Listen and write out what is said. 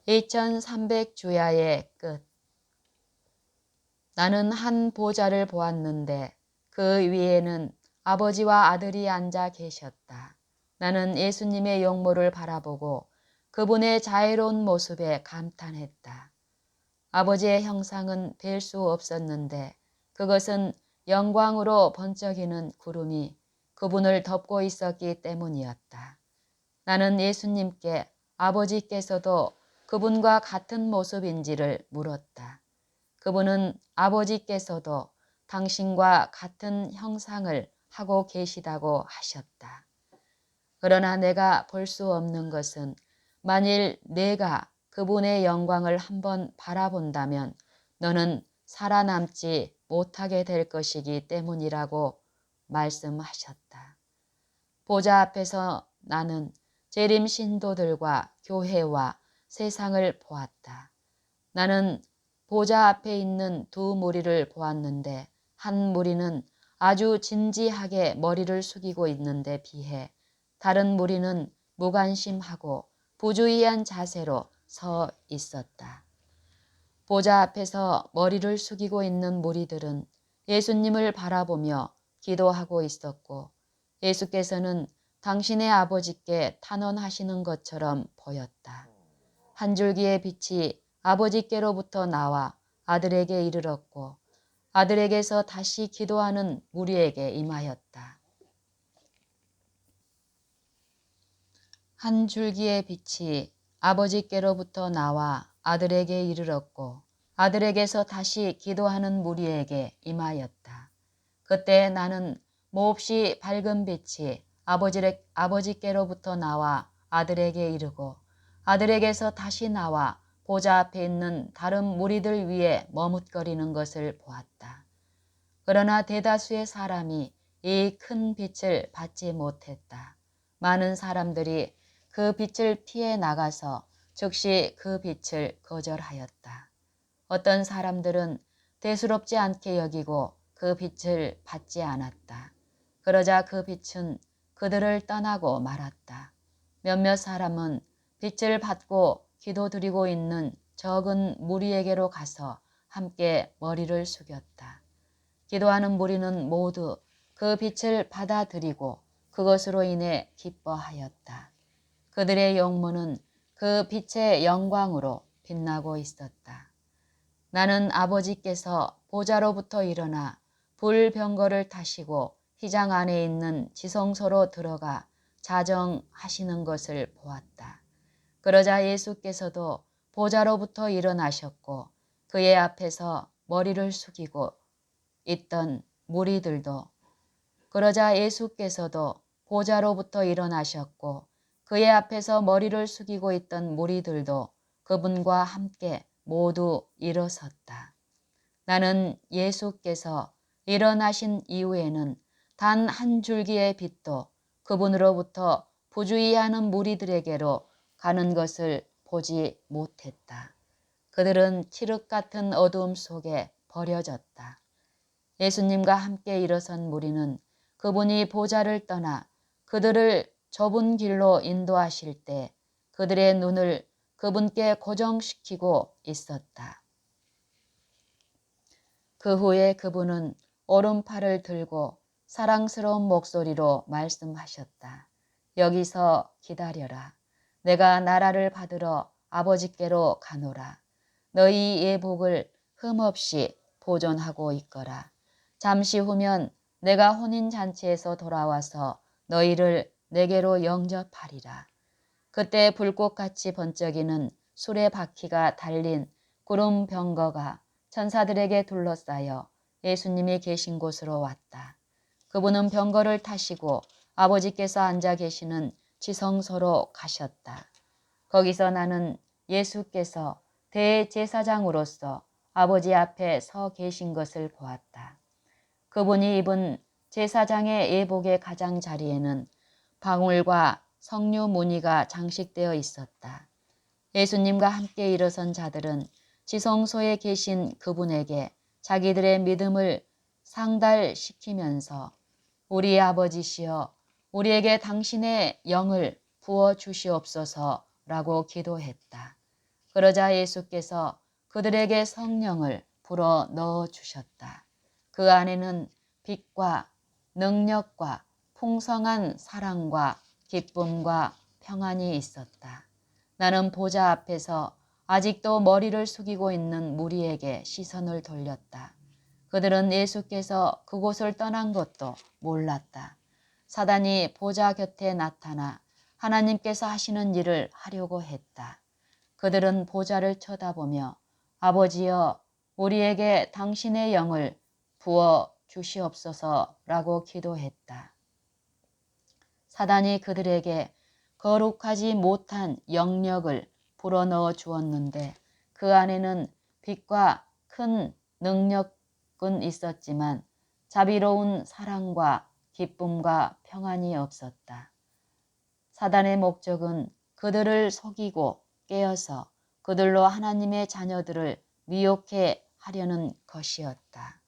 2300주야의 끝. 나는 한 보좌를 보았는데 그 위에는 아버지와 아들이 앉아 계셨다. 나는 예수님의 용모를 바라보고 그분의 자애로운 모습에 감탄했다. 아버지의 형상은 뵐 수 없었는데 그것은 영광으로 번쩍이는 구름이 그분을 덮고 있었기 때문이었다. 나는 예수님께 아버지께서도 그분과 같은 모습인지를 물었다. 그분은 아버지께서도 당신과 같은 형상을 하고 계시다고 하셨다. 그러나 내가 볼 수 없는 것은 만일 내가 그분의 영광을 한번 바라본다면 너는 살아남지 못하게 될 것이기 때문이라고 말씀하셨다. 보좌 앞에서 나는 재림 신도들과 교회와 세상을 보았다. 나는 보좌 앞에 있는 두 무리를 보았는데 한 무리는 아주 진지하게 머리를 숙이고 있는데 비해 다른 무리는 무관심하고 부주의한 자세로 서 있었다. 보좌 앞에서 머리를 숙이고 있는 무리들은 예수님을 바라보며 기도하고 있었고 예수께서는 당신의 아버지께 탄원하시는 것처럼 보였다. 한 줄기의 빛이 아버지께로부터 나와 아들에게 이르렀고 아들에게서 다시 기도하는 무리에게 임하였다. 한 줄기의 빛이 아버지께로부터 나와 아들에게 이르렀고 아들에게서 다시 기도하는 무리에게 임하였다. 그때 나는 몹시 밝은 빛이 아버지께로부터 나와 아들에게 이르고 아들에게서 다시 나와 보좌 앞에 있는 다른 무리들 위에 머뭇거리는 것을 보았다. 그러나 대다수의 사람이 이 큰 빛을 받지 못했다. 많은 사람들이 그 빛을 피해 나가서 즉시 그 빛을 거절하였다. 어떤 사람들은 대수롭지 않게 여기고 그 빛을 받지 않았다. 그러자 그 빛은 그들을 떠나고 말았다. 몇몇 사람은 빛을 받고 기도드리고 있는 적은 무리에게로 가서 함께 머리를 숙였다. 기도하는 무리는 모두 그 빛을 받아들이고 그것으로 인해 기뻐하였다. 그들의 용모는 그 빛의 영광으로 빛나고 있었다. 나는 아버지께서 보좌로부터 일어나 불병거를 타시고 휘장 안에 있는 지성소로 들어가 자정하시는 것을 보았다. 그러자 예수께서도 보좌로부터 일어나셨고 그의 앞에서 머리를 숙이고 있던 무리들도 그러자 예수께서도 보좌로부터 일어나셨고 그의 앞에서 머리를 숙이고 있던 무리들도 그분과 함께 모두 일어섰다. 나는 예수께서 일어나신 이후에는 단 한 줄기의 빛도 그분으로부터 부주의하는 무리들에게로 가는 것을 보지 못했다. 그들은 칠흑 같은 어두움 속에 버려졌다. 예수님과 함께 일어선 무리는 그분이 보좌를 떠나 그들을 좁은 길로 인도하실 때 그들의 눈을 그분께 고정시키고 있었다. 그 후에 그분은 오른팔을 들고 사랑스러운 목소리로 말씀하셨다. 여기서 기다려라. 내가 나라를 받으러 아버지께로 가노라. 너희 예복을 흠없이 보존하고 있거라. 잠시 후면 내가 혼인잔치에서 돌아와서 너희를 내게로 영접하리라. 그때 불꽃같이 번쩍이는 수레 바퀴가 달린 구름 병거가 천사들에게 둘러싸여 예수님이 계신 곳으로 왔다. 그분은 병거를 타시고 아버지께서 앉아 계시는 지성소로 가셨다. 거기서 나는 예수께서 대제사장으로서 아버지 앞에 서 계신 것을 보았다. 그분이 입은 제사장의 예복의 가장자리에는 방울과 석류 무늬가 장식되어 있었다. 예수님과 함께 일어선 자들은 지성소에 계신 그분에게 자기들의 믿음을 상달시키면서 우리 아버지시여 우리에게 당신의 영을 부어 주시옵소서라고 기도했다. 그러자 예수께서 그들에게 성령을 불어 넣어 주셨다. 그 안에는 빛과 능력과 풍성한 사랑과 기쁨과 평안이 있었다. 나는 보좌 앞에서 아직도 머리를 숙이고 있는 무리에게 시선을 돌렸다. 그들은 예수께서 그곳을 떠난 것도 몰랐다. 사단이 보좌 곁에 나타나 하나님께서 하시는 일을 하려고 했다. 그들은 보좌를 쳐다보며 아버지여 우리에게 당신의 영을 부어 주시옵소서라고 기도했다. 사단이 그들에게 거룩하지 못한 영력을 불어넣어 주었는데 그 안에는 빛과 큰 능력은 있었지만 자비로운 사랑과 기쁨과 평안이 없었다. 사단의 목적은 그들을 속이고 깨어서 그들로 하나님의 자녀들을 미혹해 하려는 것이었다.